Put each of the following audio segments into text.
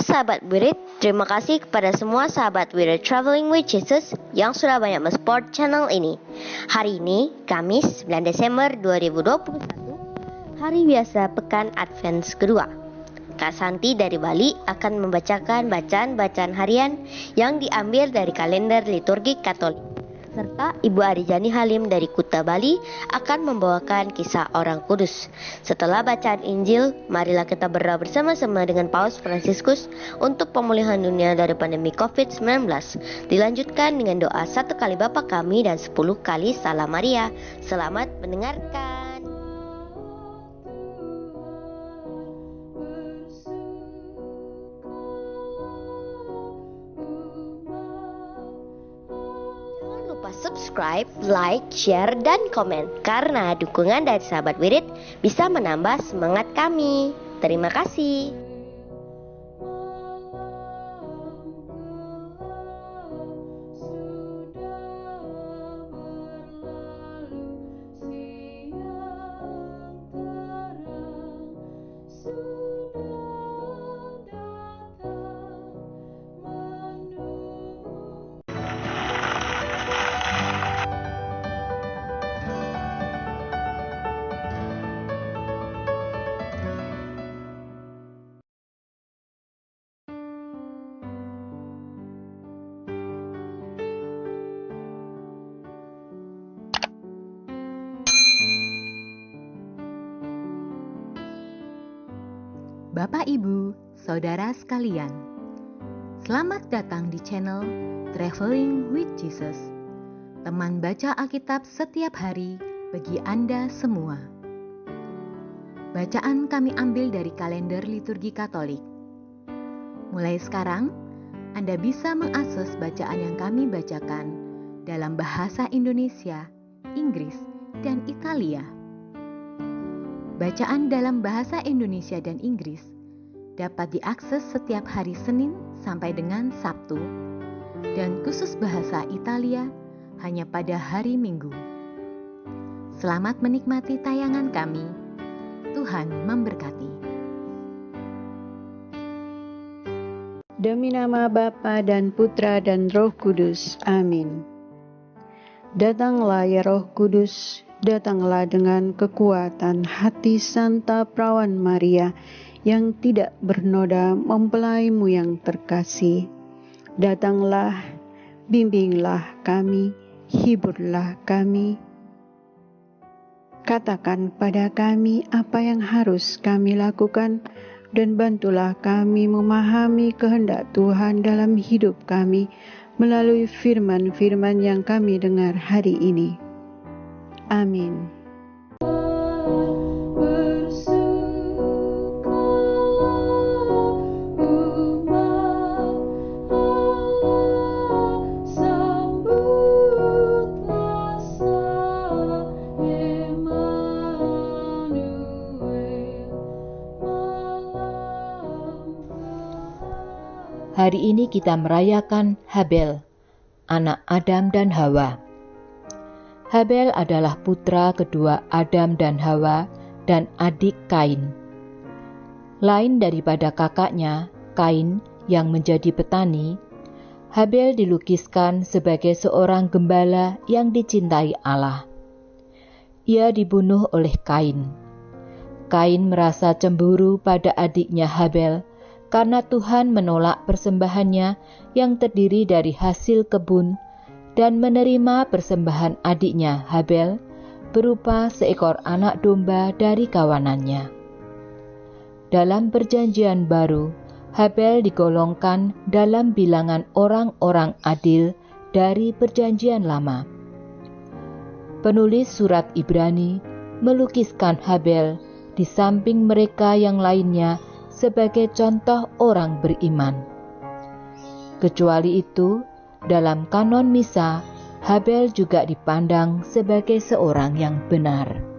sahabat Wirid, terima kasih kepada semua sahabat Wirid Traveling with Jesus yang sudah banyak mensupport channel ini. Hari ini, Kamis 9 Desember 2021, hari biasa pekan Advent kedua. Kak Santi dari Bali akan membacakan bacaan-bacaan harian yang diambil dari kalender liturgi Katolik. Serta Ibu Arijani Halim dari Kuta Bali akan membawakan kisah orang kudus. Setelah bacaan Injil, marilah kita berdoa bersama-sama dengan Paus Fransiskus untuk pemulihan dunia dari pandemi COVID-19. Dilanjutkan dengan doa 1 kali Bapa Kami dan 10 kali Salam Maria. Selamat mendengarkan. Subscribe, like, share, dan komen karena dukungan dari sahabat Wirid bisa menambah semangat kami. Terima kasih. Bapak, Ibu, Saudara sekalian, selamat datang di channel Traveling with Jesus, teman baca Alkitab setiap hari bagi Anda semua. Bacaan kami ambil dari kalender liturgi Katolik. Mulai sekarang, Anda bisa mengakses bacaan yang kami bacakan dalam bahasa Indonesia, Inggris, dan Italia. Bacaan dalam bahasa Indonesia dan Inggris dapat diakses setiap hari Senin sampai dengan Sabtu, dan khusus bahasa Italia hanya pada hari Minggu. Selamat menikmati tayangan kami. Tuhan memberkati. Demi nama Bapa dan Putra dan Roh Kudus. Amin. Datanglah ya Roh Kudus, datanglah dengan kekuatan hati Santa Perawan Maria yang tidak bernoda mempelaimu yang terkasih. Datanglah, bimbinglah kami, hiburlah kami. Katakan pada kami apa yang harus kami lakukan, dan bantulah kami memahami kehendak Tuhan dalam hidup kami melalui firman-firman yang kami dengar hari ini. Amin. Hari ini kita merayakan Habel, anak Adam dan Hawa. Habel adalah putra kedua Adam dan Hawa dan adik Kain. Lain daripada kakaknya, Kain yang menjadi petani, Habel dilukiskan sebagai seorang gembala yang dicintai Allah. Ia dibunuh oleh Kain. Kain merasa cemburu pada adiknya Habel karena Tuhan menolak persembahannya yang terdiri dari hasil kebun dan menerima persembahan adiknya Habel berupa seekor anak domba dari kawanannya. Dalam Perjanjian Baru, Habel digolongkan dalam bilangan orang-orang adil dari Perjanjian Lama. Penulis surat Ibrani melukiskan Habel di samping mereka yang lainnya sebagai contoh orang beriman. Kecuali itu, dalam kanon misa, Habel juga dipandang sebagai seorang yang benar.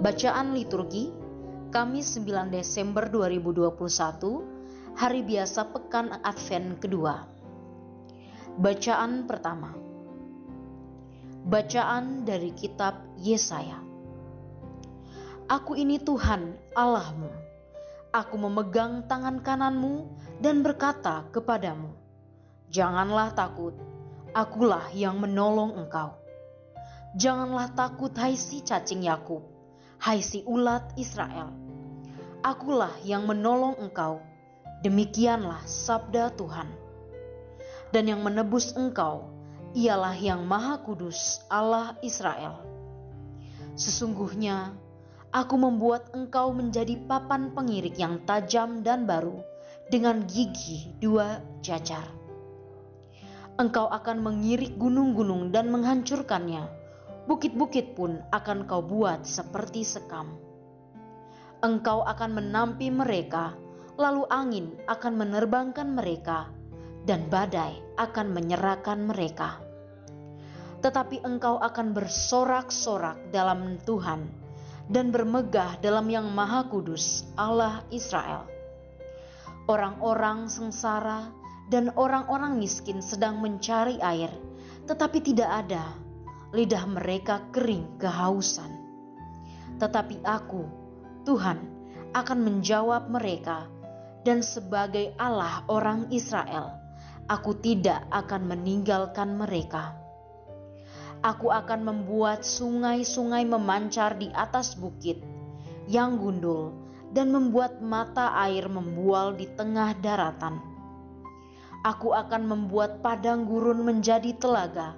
Bacaan liturgi Kamis 9 Desember 2021, hari biasa pekan Advent kedua. Bacaan pertama. Bacaan dari kitab Yesaya. Aku ini Tuhan Allahmu. Aku memegang tangan kananmu dan berkata kepadamu, janganlah takut, akulah yang menolong engkau. Janganlah takut, hai si cacing Yakub, hai si ulat Israel, akulah yang menolong engkau, demikianlah sabda Tuhan. Dan yang menebus engkau, ialah yang Maha Kudus Allah Israel. Sesungguhnya, aku membuat engkau menjadi papan pengirik yang tajam dan baru, dengan gigi 2 jajar. Engkau akan mengirik gunung-gunung dan menghancurkannya. Bukit-bukit pun akan kau buat seperti sekam. Engkau akan menampi mereka, lalu angin akan menerbangkan mereka, dan badai akan menyerahkan mereka. Tetapi engkau akan bersorak-sorak dalam Tuhan, dan bermegah dalam Yang Maha Kudus Allah Israel. Orang-orang sengsara dan orang-orang miskin sedang mencari air, tetapi tidak ada. Lidah mereka kering kehausan. Tetapi aku, Tuhan, akan menjawab mereka, dan sebagai Allah orang Israel, aku tidak akan meninggalkan mereka. Aku akan membuat sungai-sungai memancar di atas bukit yang gundul, dan membuat mata air membual di tengah daratan. Aku akan membuat padang gurun menjadi telaga,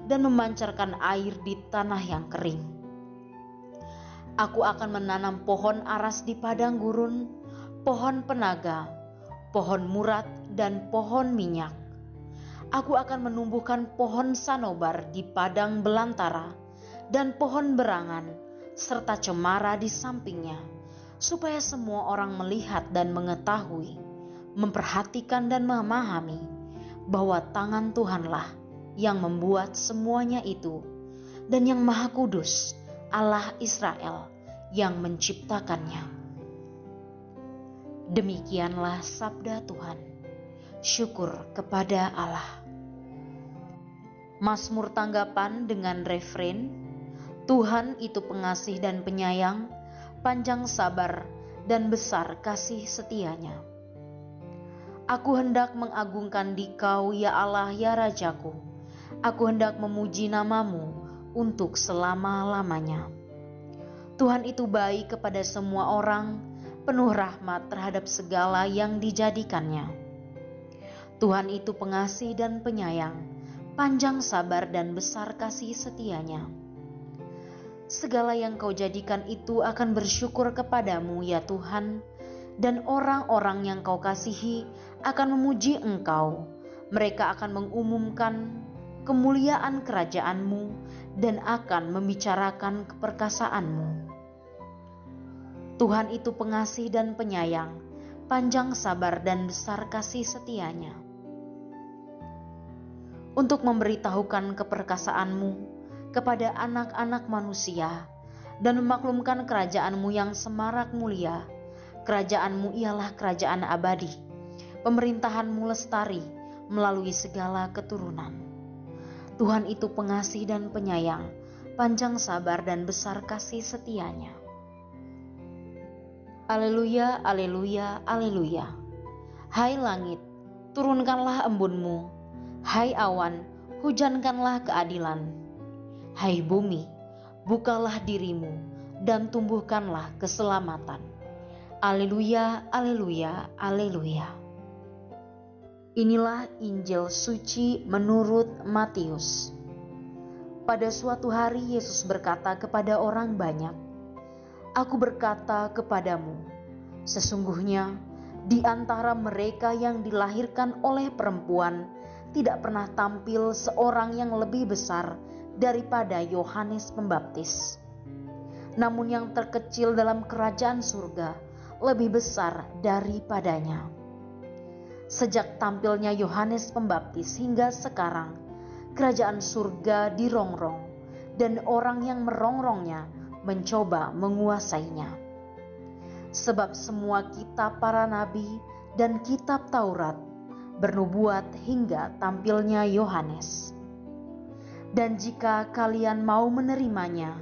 dan memancarkan air di tanah yang kering. Aku akan menanam pohon aras di padang gurun, pohon penaga, pohon murat, dan pohon minyak. Aku akan menumbuhkan pohon sanobar di padang belantara, dan pohon berangan, serta cemara di sampingnya, supaya semua orang melihat dan mengetahui, memperhatikan dan memahami, bahwa tangan Tuhanlah yang membuat semuanya itu, dan Yang Maha Kudus Allah Israel yang menciptakannya. Demikianlah sabda Tuhan. Syukur kepada Allah. Mazmur tanggapan dengan refren, Tuhan itu pengasih dan penyayang, panjang sabar dan besar kasih setianya. Aku hendak mengagungkan Dikau, ya Allah, ya Rajaku. Aku hendak memuji namamu untuk selama-lamanya. Tuhan itu baik kepada semua orang, penuh rahmat terhadap segala yang dijadikannya. Tuhan itu pengasih dan penyayang, panjang sabar dan besar kasih setianya. Segala yang kau jadikan itu akan bersyukur kepadamu, ya Tuhan, dan orang-orang yang kau kasihi akan memuji engkau. Mereka akan mengumumkan kemuliaan kerajaanmu dan akan membicarakan keperkasaanmu. Tuhan itu pengasih dan penyayang, panjang sabar dan besar kasih setianya. Untuk memberitahukan keperkasaanmu kepada anak-anak manusia dan memaklumkan kerajaanmu yang semarak mulia. Kerajaanmu ialah kerajaan abadi, pemerintahanmu lestari melalui segala keturunan. Tuhan itu pengasih dan penyayang, panjang sabar dan besar kasih setianya. Aleluya, aleluya, aleluya. Hai langit, turunkanlah embunmu. Hai awan, hujankanlah keadilan. Hai bumi, bukalah dirimu dan tumbuhkanlah keselamatan. Aleluya, aleluya, aleluya. Inilah Injil suci menurut Matius. Pada suatu hari Yesus berkata kepada orang banyak, Aku berkata kepadamu, sesungguhnya di antara mereka yang dilahirkan oleh perempuan tidak pernah tampil seorang yang lebih besar daripada Yohanes Pembaptis. Namun yang terkecil dalam kerajaan surga lebih besar daripadanya. Sejak tampilnya Yohanes Pembaptis hingga sekarang, kerajaan surga dirongrong, dan orang yang merongrongnya mencoba menguasainya. Sebab semua kitab para nabi dan kitab Taurat bernubuat hingga tampilnya Yohanes. Dan jika kalian mau menerimanya,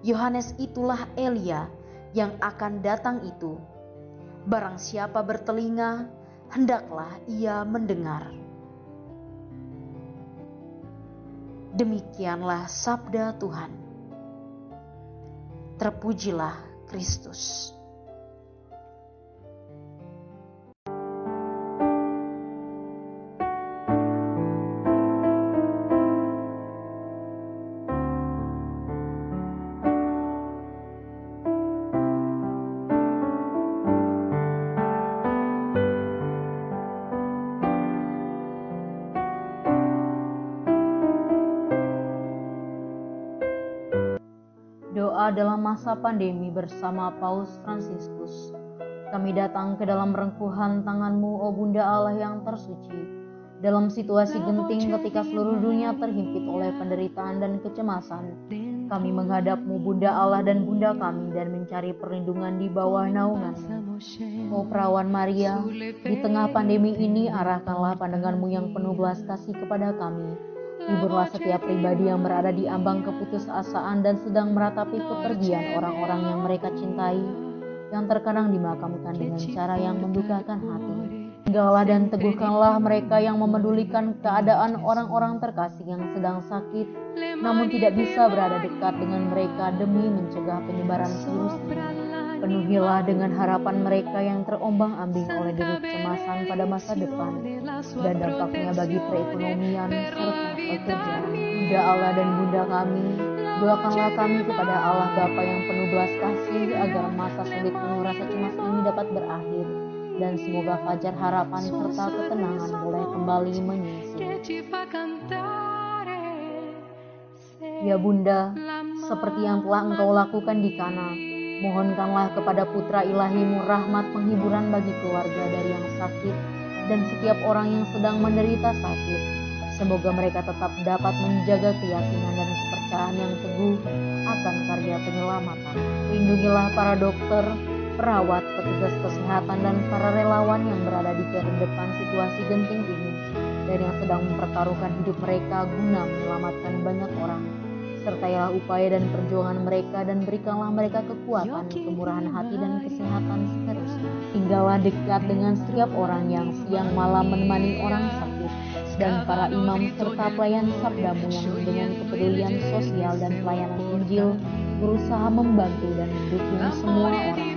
Yohanes itulah Elia yang akan datang itu. Barang siapa bertelinga, hendaklah ia mendengar. Demikianlah sabda Tuhan. Terpujilah Kristus. Doa dalam masa pandemi bersama Paus Fransiskus. Kami datang ke dalam rengkuhan tangan-Mu, O Bunda Allah yang tersuci. Dalam situasi genting ketika seluruh dunia terhimpit oleh penderitaan dan kecemasan, kami menghadap-Mu, Bunda Allah dan Bunda kami, dan mencari perlindungan di bawah naungan-Mu. O Perawan Maria, di tengah pandemi ini arahkanlah pandangan-Mu yang penuh belas kasih kepada kami. Hiburlah setiap pribadi yang berada di ambang keputusasaan dan sedang meratapi kepergian orang-orang yang mereka cintai, yang terkadang dimakamkan dengan cara yang mendukakan hati. Tinggallah dan teguhkanlah mereka yang memedulikan keadaan orang-orang terkasih yang sedang sakit, namun tidak bisa berada dekat dengan mereka demi mencegah penyebaran virus ini. Penuhilah dengan harapan mereka yang terombang-ambing oleh deru kecemasan pada masa depan dan dampaknya bagi perekonomian serta pekerjaan. Bunda Allah dan Bunda kami, doakanlah kami kepada Allah Bapa yang penuh belas kasih agar masa sulit penuh rasa cemas ini dapat berakhir dan semoga fajar harapan serta ketenangan boleh kembali menyusul. Ya Bunda, seperti yang telah Engkau lakukan di Kana, mohonkanlah kepada Putra Ilahi-Mu rahmat penghiburan bagi keluarga dari yang sakit dan setiap orang yang sedang menderita sakit. Semoga mereka tetap dapat menjaga keyakinan dan kepercayaan yang teguh akan karya penyelamatan. Lindungilah para dokter, perawat, petugas kesehatan, dan para relawan yang berada di terdepan situasi genting ini dan yang sedang mempertaruhkan hidup mereka guna menyelamatkan banyak orang. Sertailah upaya dan perjuangan mereka dan berikanlah mereka kekuatan, kemurahan hati, dan kesehatan seterusnya. Tinggallah dekat dengan setiap orang yang siang malam menemani orang sakit dan para imam serta pelayan sabda-Mu yang dengan kepedulian sosial dan pelayanan Injil berusaha membantu dan mendukung semua orang.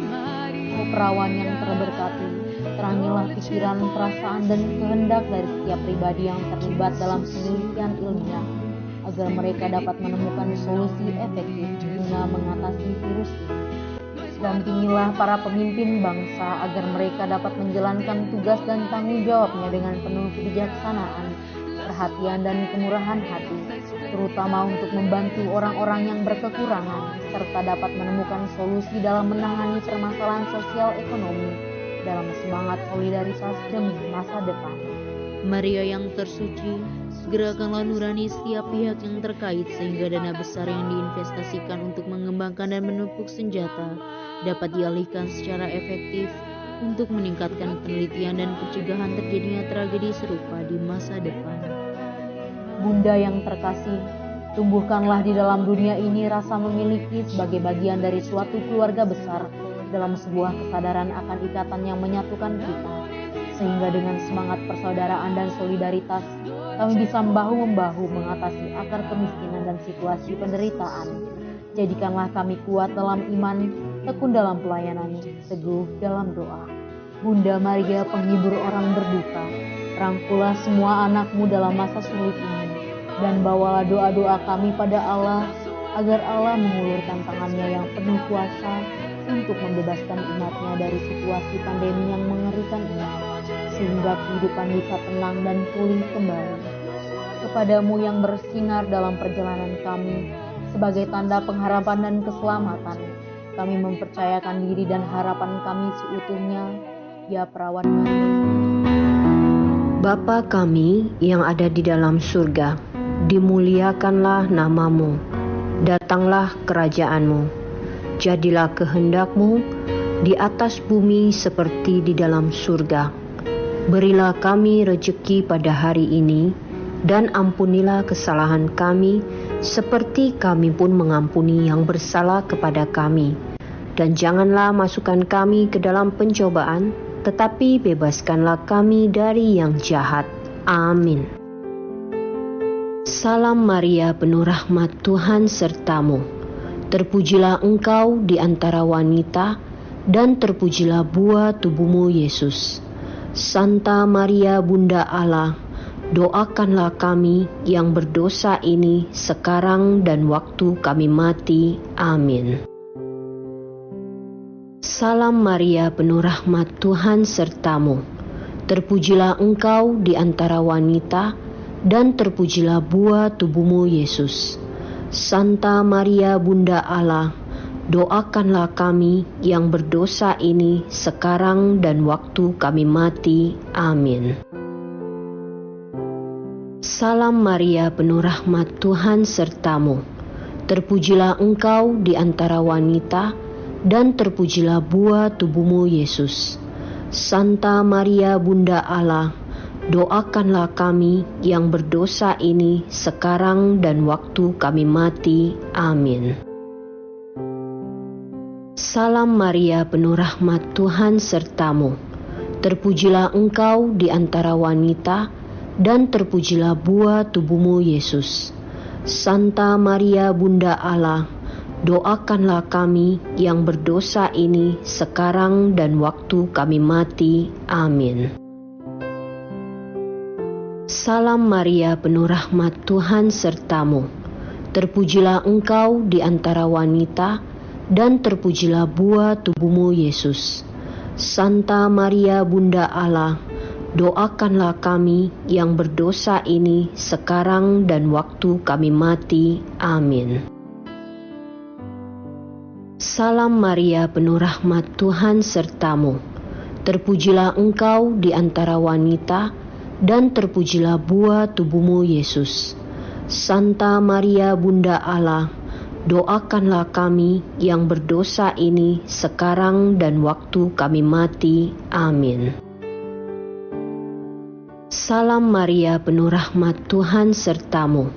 O Perawan yang terberkati, terangilah pikiran, perasaan, dan kehendak dari setiap pribadi yang terlibat dalam penelitian ilmiah agar mereka dapat menemukan solusi efektif guna mengatasi virus ini. Dampingilah para pemimpin bangsa agar mereka dapat menjalankan tugas dan tanggung jawabnya dengan penuh kebijaksanaan, perhatian, dan kemurahan hati, terutama untuk membantu orang-orang yang berkekurangan, serta dapat menemukan solusi dalam menangani permasalahan sosial ekonomi dalam semangat solidaritas demi masa depan. Maria yang tersuci, segerakanlah nurani setiap pihak yang terkait sehingga dana besar yang diinvestasikan untuk mengembangkan dan menumpuk senjata dapat dialihkan secara efektif untuk meningkatkan penelitian dan pencegahan terjadinya tragedi serupa di masa depan. Bunda yang terkasih, tumbuhkanlah di dalam dunia ini rasa memiliki sebagai bagian dari suatu keluarga besar dalam sebuah kesadaran akan ikatan yang menyatukan kita. Sehingga dengan semangat persaudaraan dan solidaritas, kami bisa bahu-membahu mengatasi akar kemiskinan dan situasi penderitaan. Jadikanlah kami kuat dalam iman, tekun dalam pelayanan, teguh dalam doa. Bunda Maria, penghibur orang berduka, rangkulah semua anak-Mu dalam masa sulit ini, dan bawalah doa-doa kami pada Allah, agar Allah mengulurkan tangannya yang penuh kuasa untuk membebaskan umat-Nya dari situasi pandemi yang mengerikan ini, sehingga kehidupan bisa tenang dan pulih kembali. Kepadamu yang bersinar dalam perjalanan kami, sebagai tanda pengharapan dan keselamatan, kami mempercayakan diri dan harapan kami seutuhnya, ya Perawan Maria. Bapa kami yang ada di dalam surga, dimuliakanlah nama-Mu, datanglah kerajaan-Mu, jadilah kehendak-Mu di atas bumi seperti di dalam surga. Berilah kami rejeki pada hari ini, dan ampunilah kesalahan kami, seperti kami pun mengampuni yang bersalah kepada kami. Dan janganlah masukkan kami ke dalam pencobaan, tetapi bebaskanlah kami dari yang jahat. Amin. Salam Maria, penuh rahmat, Tuhan sertamu. Terpujilah engkau di antara wanita, dan terpujilah buah tubuhmu, Yesus. Santa Maria, Bunda Allah, doakanlah kami yang berdosa ini sekarang dan waktu kami mati. Amin. Salam Maria, penuh rahmat, Tuhan sertamu. Terpujilah engkau di antara wanita, dan terpujilah buah tubuhmu, Yesus. Santa Maria, Bunda Allah, doakanlah kami yang berdosa ini sekarang dan waktu kami mati. Amin. Salam Maria, penuh rahmat, Tuhan sertamu. Terpujilah engkau di antara wanita, dan terpujilah buah tubuhmu, Yesus. Santa Maria, Bunda Allah, doakanlah kami yang berdosa ini sekarang dan waktu kami mati. Amin. Salam Maria, penuh rahmat, Tuhan sertamu. Terpujilah engkau di antara wanita, dan terpujilah buah tubuhmu, Yesus. Santa Maria, Bunda Allah, doakanlah kami yang berdosa ini sekarang dan waktu kami mati. Amin. Salam Maria, penuh rahmat, Tuhan sertamu. Terpujilah engkau di antara wanita, dan terpujilah buah tubuhmu, Yesus. Santa Maria, Bunda Allah, doakanlah kami yang berdosa ini sekarang dan waktu kami mati. Amin. Salam Maria, penuh rahmat, Tuhan sertamu. Terpujilah engkau di antara wanita, dan terpujilah buah tubuhmu, Yesus. Santa Maria, Bunda Allah, doakanlah kami yang berdosa ini sekarang dan waktu kami mati. Amin. Salam Maria, penuh rahmat, Tuhan sertamu.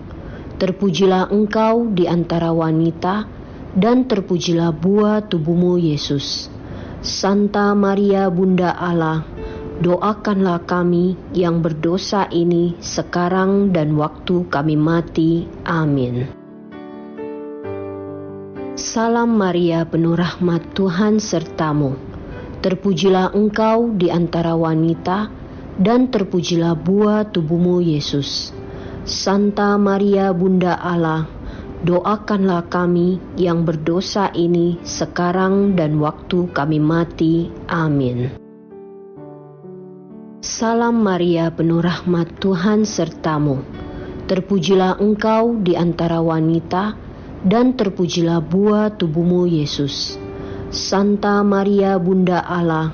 Terpujilah engkau di antara wanita, dan terpujilah buah tubuhmu, Yesus. Santa Maria, Bunda Allah, doakanlah kami yang berdosa ini sekarang dan waktu kami mati. Amin. Salam Maria, penuh rahmat, Tuhan sertamu. Terpujilah engkau di antara wanita, dan terpujilah buah tubuhmu, Yesus. Santa Maria, Bunda Allah, doakanlah kami yang berdosa ini sekarang dan waktu kami mati. Amin. Salam Maria, penuh rahmat, Tuhan sertamu. Terpujilah engkau di antara wanita, dan terpujilah buah tubuhmu, Yesus. Santa Maria, Bunda Allah,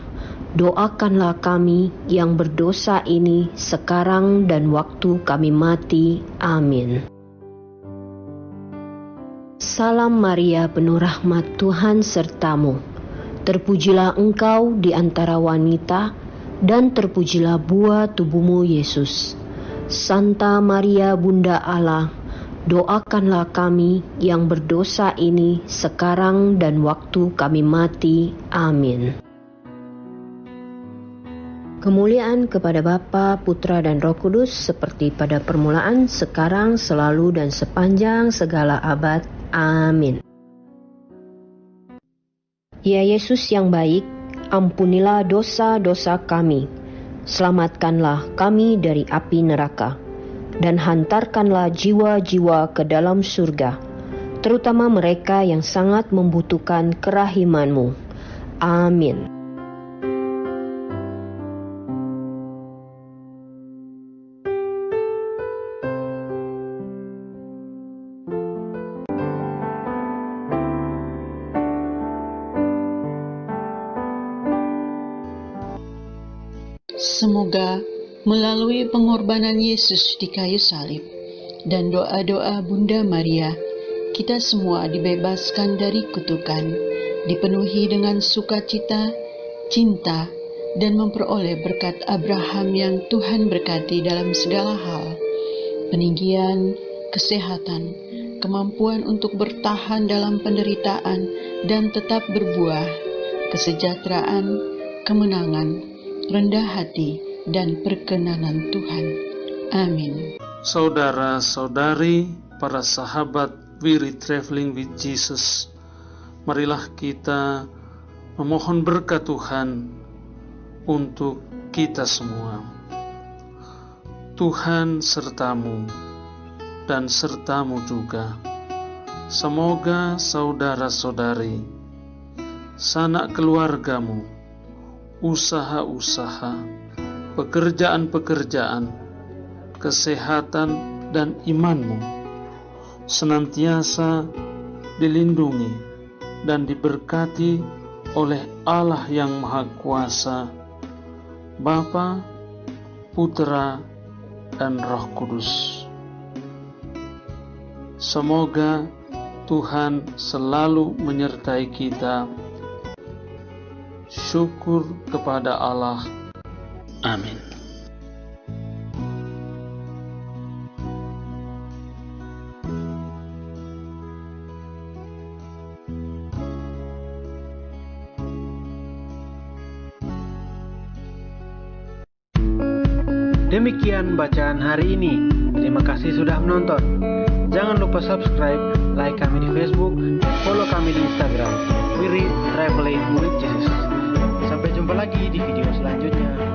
doakanlah kami yang berdosa ini sekarang dan waktu kami mati. Amin. Salam Maria, penuh rahmat, Tuhan sertamu. Terpujilah engkau di antara wanita, dan terpujilah buah tubuhmu, Yesus. Santa Maria, Bunda Allah, doakanlah kami yang berdosa ini sekarang dan waktu kami mati. Amin. Kemuliaan kepada Bapa, Putra, dan Roh Kudus, seperti pada permulaan, sekarang, selalu, dan sepanjang segala abad. Amin. Ya Yesus yang baik, ampunilah dosa-dosa kami, selamatkanlah kami dari api neraka, dan hantarkanlah jiwa-jiwa ke dalam surga, terutama mereka yang sangat membutuhkan kerahiman-Mu. Amin. Semoga melalui pengorbanan Yesus di kayu salib dan doa-doa Bunda Maria, kita semua dibebaskan dari kutukan dipenuhi dengan sukacita, cinta, dan memperoleh berkat Abraham yang Tuhan berkati dalam segala hal, peninggian, kesehatan, kemampuan untuk bertahan dalam penderitaan dan tetap berbuah, kesejahteraan, kemenangan, rendah hati, dan perkenanan Tuhan. Amin. Saudara-saudari, para sahabat We're Traveling with Jesus, marilah kita memohon berkat Tuhan untuk kita semua. Tuhan sertamu dan sertamu juga. Semoga saudara-saudari, sanak keluargamu, usaha-usaha, pekerjaan-pekerjaan, kesehatan dan imanmu senantiasa dilindungi dan diberkati oleh Allah yang Maha Kuasa, Bapa, Putra, dan Roh Kudus. Semoga Tuhan selalu menyertai kita. Syukur kepada Allah. Amin. Demikian bacaan hari ini. Terima kasih sudah menonton. Jangan lupa subscribe, like kami di Facebook, dan follow kami di Instagram. We're Traveling with Jesus. Sampai jumpa lagi di video selanjutnya.